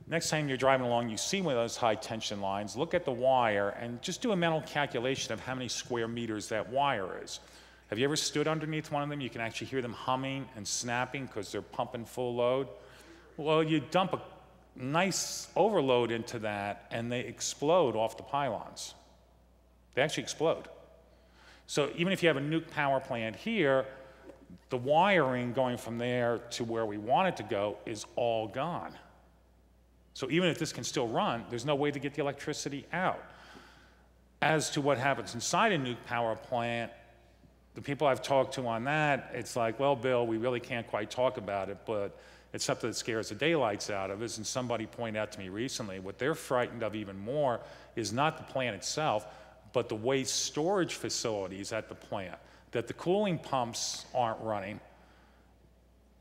next time you're driving along, you see one of those high tension lines, look at the wire and just do a mental calculation of how many square meters that wire is. Have you ever stood underneath one of them? You can actually hear them humming and snapping because they're pumping full load. Well, you dump a nice overload into that and they explode off the pylons. They actually explode. So even if you have a nuke power plant here, the wiring going from there to where we want it to go is all gone. So even if this can still run, there's no way to get the electricity out. As to what happens inside a nuke power plant, the people I've talked to on that, it's like, well, Bill, we really can't quite talk about it, but it's something that scares the daylights out of us. And somebody pointed out to me recently, what they're frightened of even more is not the plant itself, but the waste storage facilities at the plant, that the cooling pumps aren't running,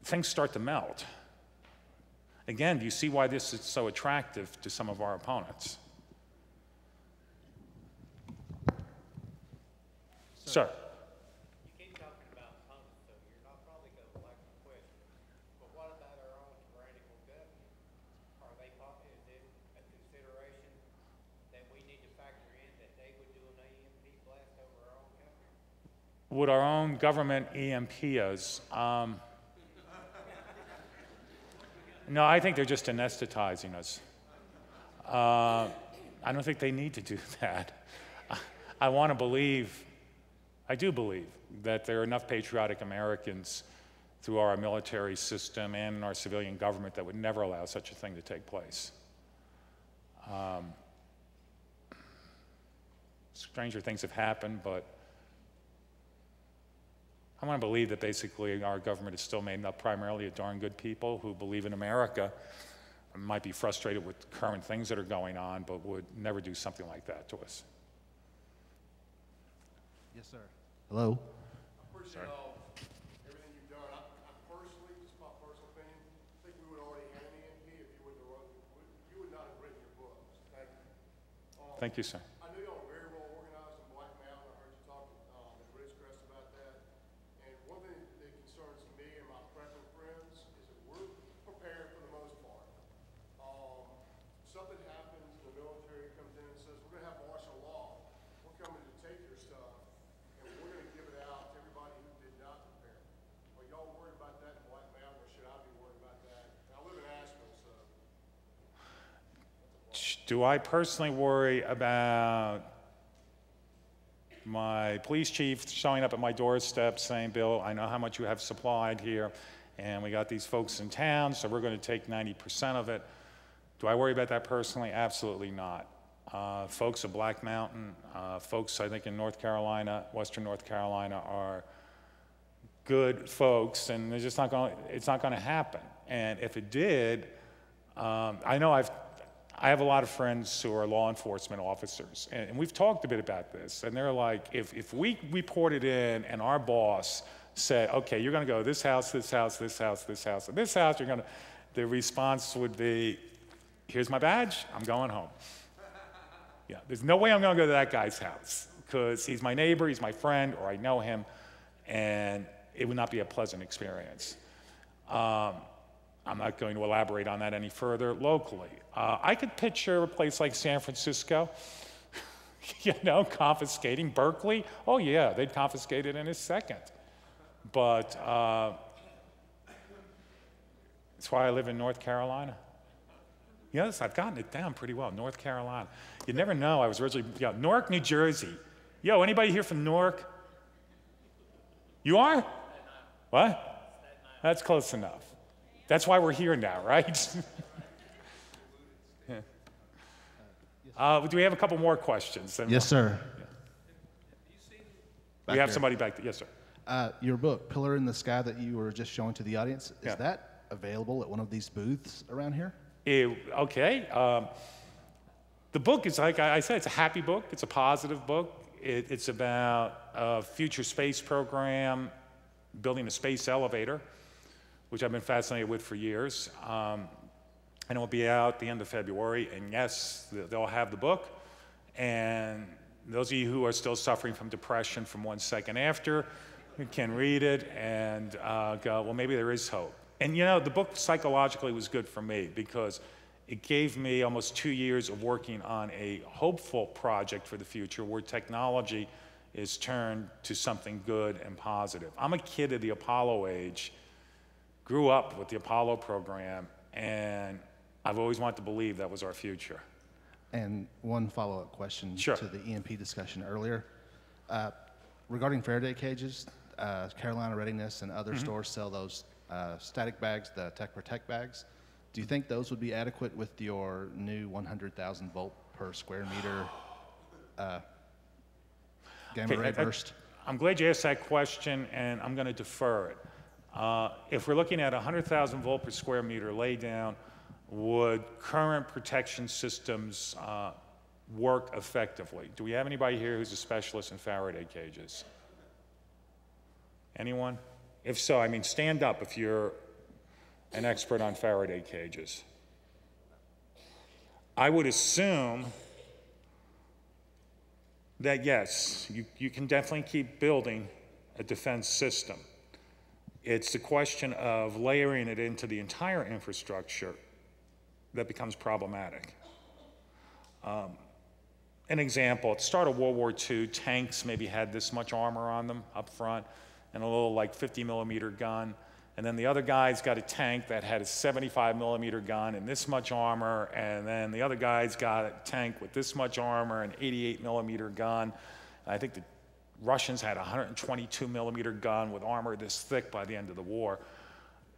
things start to melt. Again, do you see why this is so attractive to some of our opponents? Sir. You keep talking about opponents, so you're not probably going to like the question. But what about our own tyrannical government? Is it a consideration that we need to factor in that they would do an EMP blast over our own country? Would our own government EMP us? No, I think they're just anesthetizing us. I don't think they need to do that. I want to believe, I do believe, that there are enough patriotic Americans through our military system and our civilian government that would never allow such a thing to take place. Stranger things have happened, but I want to believe that basically our government is still made up primarily of darn good people who believe in America and might be frustrated with current things that are going on, but would never do something like that to us. Yes, sir. Hello. I appreciate everything you've done. I personally, just my personal opinion, think we would already have an EMP if you would not have written your books. Thank you. Thank you, sir. I know y'all are very well organized in Black Mountain. I heard you talk at Ridgecrest about that. And one thing that concerns me and my prepper friends is that we're prepared for the most part. Something happens, the military comes in and says, we're going to have martial law. We're coming to take your stuff, and we're going to give it out to everybody who did not prepare. Are y'all worried about that in Black Mountain, or should I be worried about that? I live in Asheville, so. Do I personally worry about my police chief showing up at my doorstep saying, Bill, I know how much you have supplied here, and we got these folks in town, so we're going to take 90% of it. Do I worry about that personally? Absolutely not. Folks at Black Mountain, folks I think in North Carolina, Western North Carolina, are good folks, and they're just not going. It's not going to happen. And if it did, I know I have a lot of friends who are law enforcement officers, and we've talked a bit about this, and they're like, if we reported in and our boss said, okay, you're going to go to this house, this house, this house, this house, and this house, you're going to, the response would be, here's my badge, I'm going home. Yeah, there's no way I'm going to go to that guy's house, because he's my neighbor, he's my friend, or I know him, and it would not be a pleasant experience. I'm not going to elaborate on that any further locally. I could picture a place like San Francisco, you know, confiscating Berkeley. Oh yeah, they'd confiscate it in a second. But that's why I live in North Carolina. Yes, I've gotten it down pretty well, North Carolina. You never know, I was originally, yeah, Newark, New Jersey. Yo, anybody here from Newark? You are? What? That's close enough. That's why we're here now, right? Yeah. Do we have a couple more questions? Yes, sir. Yeah. We have somebody back there. Yes, sir. Your book, Pillar in the Sky, that you were just showing to the audience, is that available at one of these booths around here? Okay. The book is, like I said, it's a happy book. It's a positive book. It's about a future space program, building a space elevator, which I've been fascinated with for years. And it will be out the end of February. And yes, they'll have the book. And those of you who are still suffering from depression from 1 second after can read it and go, well, maybe there is hope. And you know, the book psychologically was good for me because it gave me almost 2 years of working on a hopeful project for the future where technology is turned to something good and positive. I'm a kid of the Apollo age, grew up with the Apollo program, and I've always wanted to believe that was our future. And one follow-up question Sure. to the EMP discussion earlier. Regarding Faraday cages, Carolina Readiness and other stores sell those static bags, the Tech Protect bags. Do you think those would be adequate with your new 100,000 volt per square meter gamma ray burst? I'm glad you asked that question, and I'm going to defer it. If we're looking at 100,000 volt per square meter laydown, would current protection systems work effectively? Do we have anybody here who's a specialist in Faraday cages? Anyone? If so, I mean, stand up if you're an expert on Faraday cages. I would assume that yes, you can definitely keep building a defense system. It's the question of layering it into the entire infrastructure that becomes problematic. An example, at the start of World War II, tanks maybe had this much armor on them up front and a little like 50 millimeter gun. And then the other guy's got a tank that had a 75 millimeter gun and this much armor. And then the other guy's got a tank with this much armor and 88 millimeter gun. And I think the Russians had a 122 millimeter gun with armor this thick by the end of the war.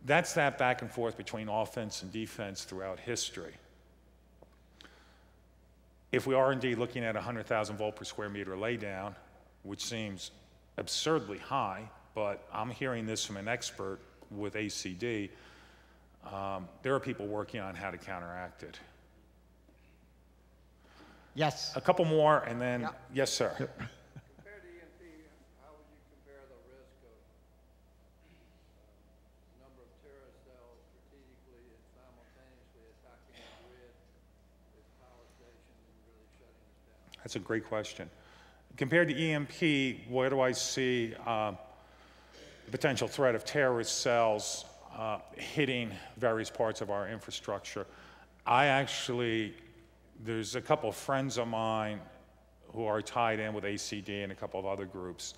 That's that back and forth between offense and defense throughout history. If we are indeed looking at 100,000 volt per square meter laydown, which seems absurdly high, but I'm hearing this from an expert with ACD, there are people working on how to counteract it. Yes. A couple more, and then, Yeah. yes, sir. Compared to EMP, how would you compare the risk of number of terrorist cells strategically and simultaneously attacking the grid, this power station, and really shutting us down? That's a great question. Compared to EMP, where do I see the potential threat of terrorist cells hitting various parts of our infrastructure? There's a couple of friends of mine who are tied in with ACD and a couple of other groups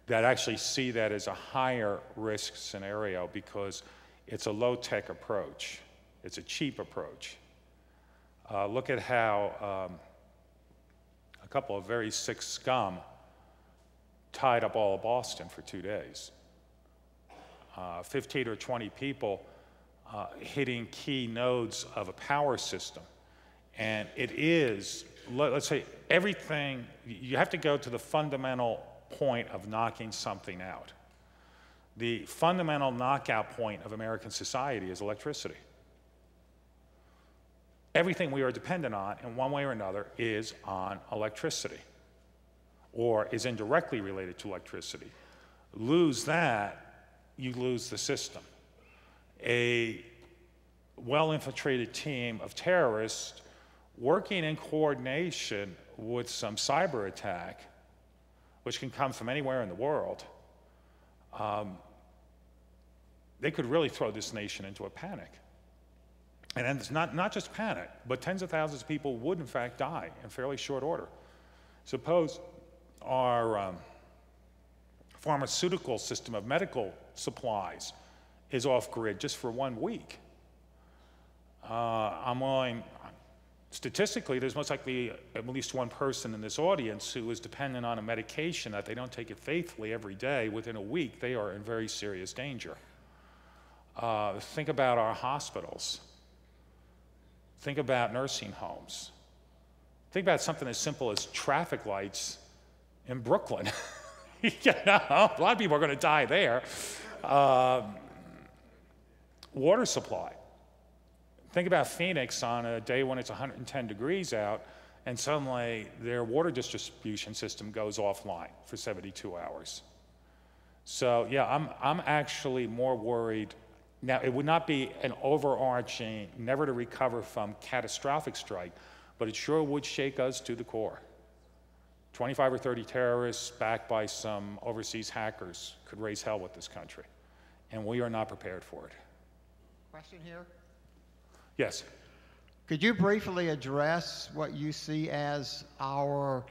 that actually see that as a higher risk scenario because it's a low-tech approach. It's a cheap approach. Look at how a couple of very sick scum tied up all of Boston for 2 days. 15 or 20 people hitting key nodes of a power system. And it is, let's say, everything, you have to go to the fundamental point of knocking something out. The fundamental knockout point of American society is electricity. Everything we are dependent on, in one way or another, is on electricity, or is indirectly related to electricity. Lose that, you lose the system. A well-infiltrated team of terrorists working in coordination with some cyber attack, which can come from anywhere in the world, they could really throw this nation into a panic. And then it's not just panic, but tens of thousands of people would in fact die in fairly short order. Suppose our pharmaceutical system of medical supplies is off grid just for 1 week. Statistically, there's most likely at least one person in this audience who is dependent on a medication that they don't take it faithfully every day. Within a week, they are in very serious danger. Think about our hospitals. Think about nursing homes. Think about something as simple as traffic lights in Brooklyn. You know, a lot of people are going to die there. Water supply. Think about Phoenix on a day when it's 110 degrees out, and suddenly their water distribution system goes offline for 72 hours. So yeah, I'm actually more worried. Now, it would not be an overarching, never to recover from catastrophic strike, but it sure would shake us to the core. 25 or 30 terrorists backed by some overseas hackers could raise hell with this country, and we are not prepared for it. Question here. Yes. Could you briefly address what you see as our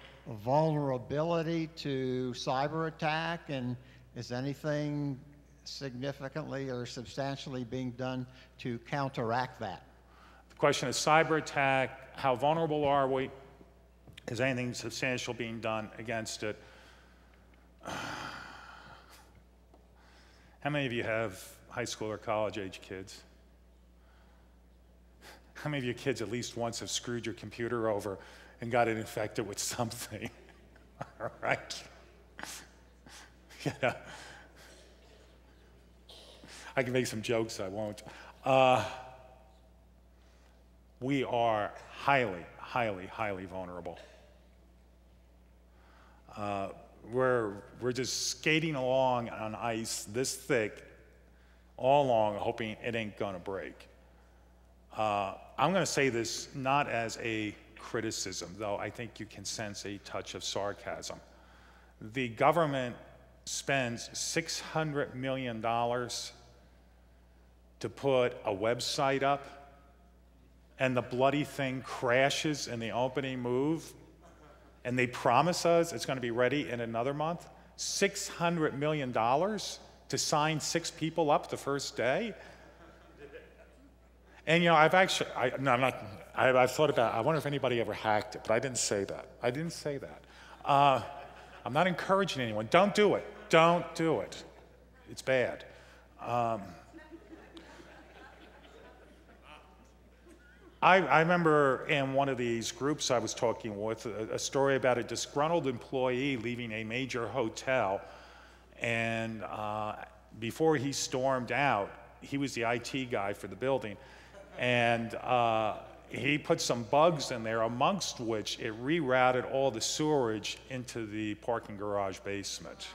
vulnerability to cyber attack, and is anything significantly or substantially being done to counteract that? The question is cyber attack, how vulnerable are we? Is anything substantial being done against it? How many of you have high school or college age kids? How many of your kids at least once have screwed your computer over and got it infected with something? All right. Yeah. I can make some jokes, I won't. We are highly, highly, highly vulnerable. We're just skating along on ice this thick all along, hoping it ain't gonna break. I'm going to say this not as a criticism, though I think you can sense a touch of sarcasm. The government spends $600 million to put a website up, and the bloody thing crashes in the opening move, and they promise us it's going to be ready in another month. $600 million to sign 6 people up the first day? And you know, I've thought about, I wonder if anybody ever hacked it, but I didn't say that. I didn't say that. I'm not encouraging anyone. Don't do it. Don't do it. It's bad. I remember in one of these groups I was talking with, a story about a disgruntled employee leaving a major hotel, and before he stormed out, he was the IT guy for the building, and he put some bugs in there, amongst which it rerouted all the sewerage into the parking garage basement,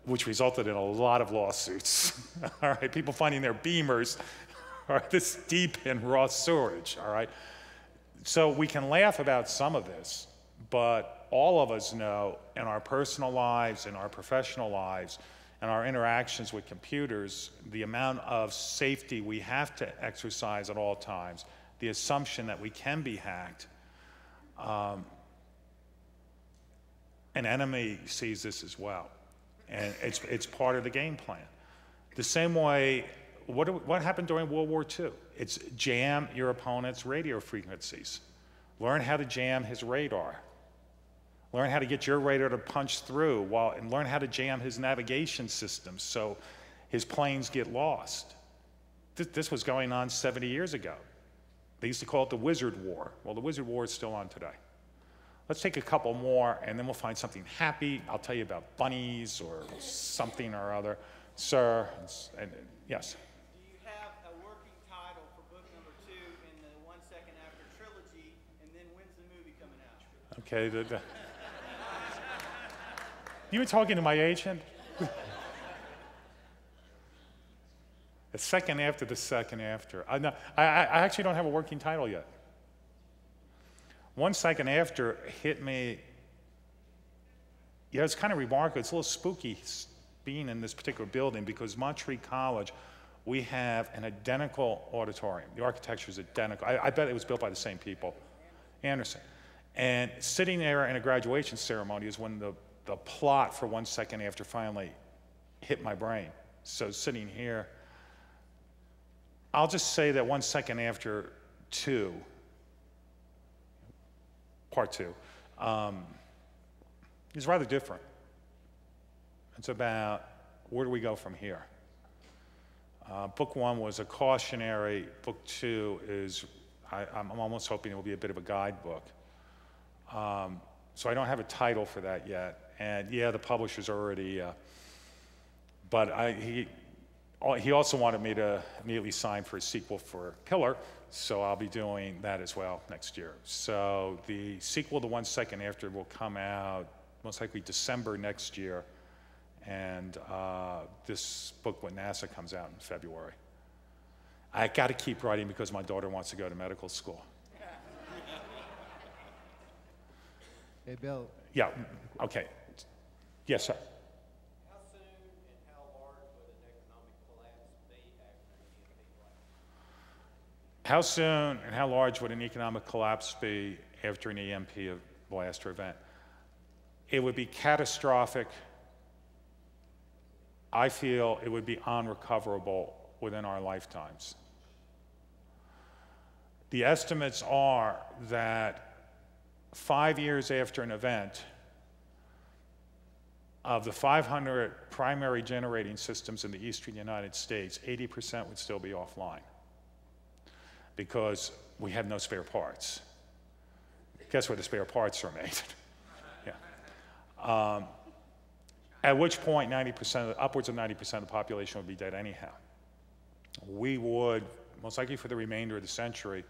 which resulted in a lot of lawsuits. All right, people finding their Beamers are this deep in raw sewerage, all right? So we can laugh about some of this, but all of us know in our personal lives, in our professional lives, and our interactions with computers, the amount of safety we have to exercise at all times, the assumption that we can be hacked. An enemy sees this as well, and it's part of the game plan. The same way, what happened during World War II? It's jam your opponent's radio frequencies. Learn how to jam his radar. Learn how to get your radar to punch through, and learn how to jam his navigation systems so his planes get lost. This was going on 70 years ago. They used to call it the Wizard War. Well, the Wizard War is still on today. Let's take a couple more, and then we'll find something happy. I'll tell you about bunnies or something or other. Sir, and yes? Do you have a working title for book number 2 in the 1 Second After trilogy, and then when's the movie coming out? Okay, you were talking to my agent? The second after the second after. I actually don't have a working title yet. 1 Second After hit me. Yeah, it's kind of remarkable. It's a little spooky being in this particular building because Montreat College, we have an identical auditorium. The architecture is identical. I bet it was built by the same people. Anderson. And sitting there in a graduation ceremony is when the plot for 1 Second After finally hit my brain. So sitting here, I'll just say that 1 Second After 2, part 2, is rather different. It's about where do we go from here? Book 1 was a cautionary. Book 2 is, I'm almost hoping it will be a bit of a guidebook. So I don't have a title for that yet. And yeah, the publisher's already, but he also wanted me to immediately sign for a sequel for Pillar, so I'll be doing that as well next year. So the sequel to 1 Second After will come out most likely December next year, and this book with NASA comes out in February. I got to keep writing because my daughter wants to go to medical school. Hey, Bill. Yeah, okay. Yes, sir. How soon and how large would an economic collapse be after an EMP How soon and how large would an economic collapse be after an EMP blast or event? It would be catastrophic. I feel it would be unrecoverable within our lifetimes. The estimates are that 5 years after an event, of the 500 primary generating systems in the eastern United States, 80% would still be offline because we have no spare parts. Guess where the spare parts are made? Yeah. At which point, 90%, upwards of 90% of the population would be dead anyhow. We would, most likely for the remainder of the century,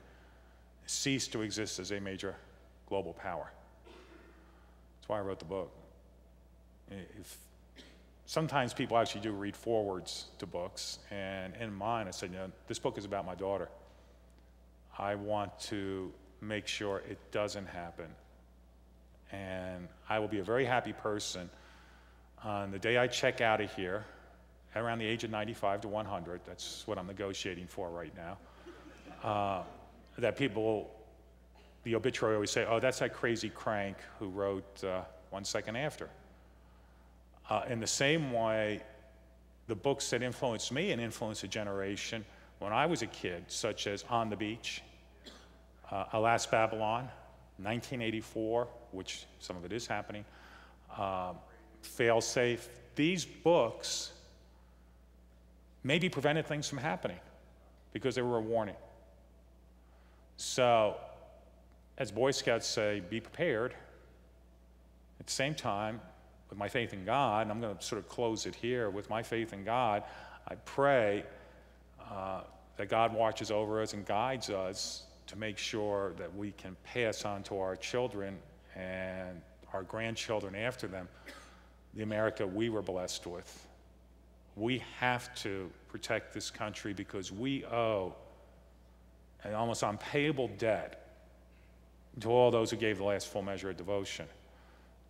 cease to exist as a major global power. That's why I wrote the book. Sometimes people actually do read forwards to books, and in mine I said, you know, this book is about my daughter. I want to make sure it doesn't happen. And I will be a very happy person on the day I check out of here, around the age of 95 to 100, that's what I'm negotiating for right now, that people, the obituary always say, oh, that's that crazy crank who wrote 1 second after. In the same way, the books that influenced me and influenced a generation when I was a kid, such as On the Beach, Alas Babylon, 1984, which some of it is happening, Failsafe, these books maybe prevented things from happening because they were a warning. So, as Boy Scouts say, be prepared. At the same time, with my faith in God, and I'm going to sort of close it here, with my faith in God, I pray that God watches over us and guides us to make sure that we can pass on to our children and our grandchildren after them the America we were blessed with. We have to protect this country because we owe an almost unpayable debt to all those who gave the last full measure of devotion.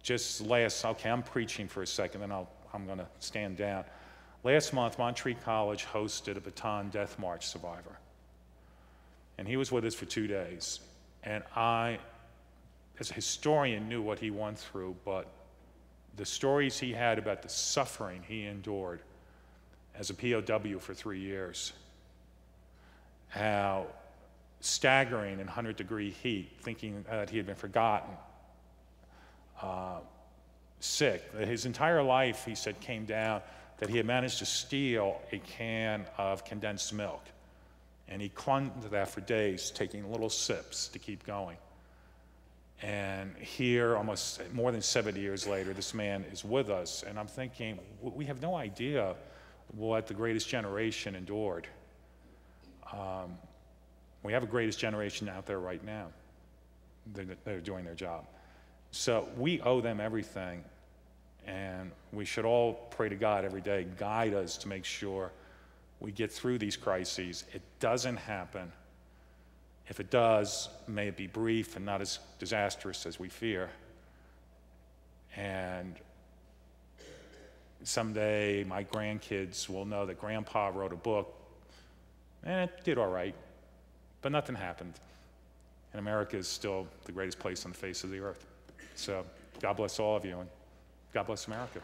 Okay, I'm preaching for a second, then I'm going to stand down. Last month, Monterey College hosted a Bataan Death March survivor. And he was with us for 2 days. And I, as a historian, knew what he went through, but the stories he had about the suffering he endured as a POW for 3 years, how staggering in 100-degree heat, thinking that he had been forgotten, sick. His entire life, he said, came down that he had managed to steal a can of condensed milk. And he clung to that for days, taking little sips to keep going. And here, almost more than 70 years later, this man is with us. And I'm thinking, we have no idea what the greatest generation endured. We have a greatest generation out there right now. They're doing their job. So we owe them everything. And we should all pray to God every day, guide us to make sure we get through these crises. It doesn't happen. If it does, may it be brief and not as disastrous as we fear. And someday my grandkids will know that Grandpa wrote a book, and it did all right, but nothing happened. And America is still the greatest place on the face of the earth. So God bless all of you, and God bless America.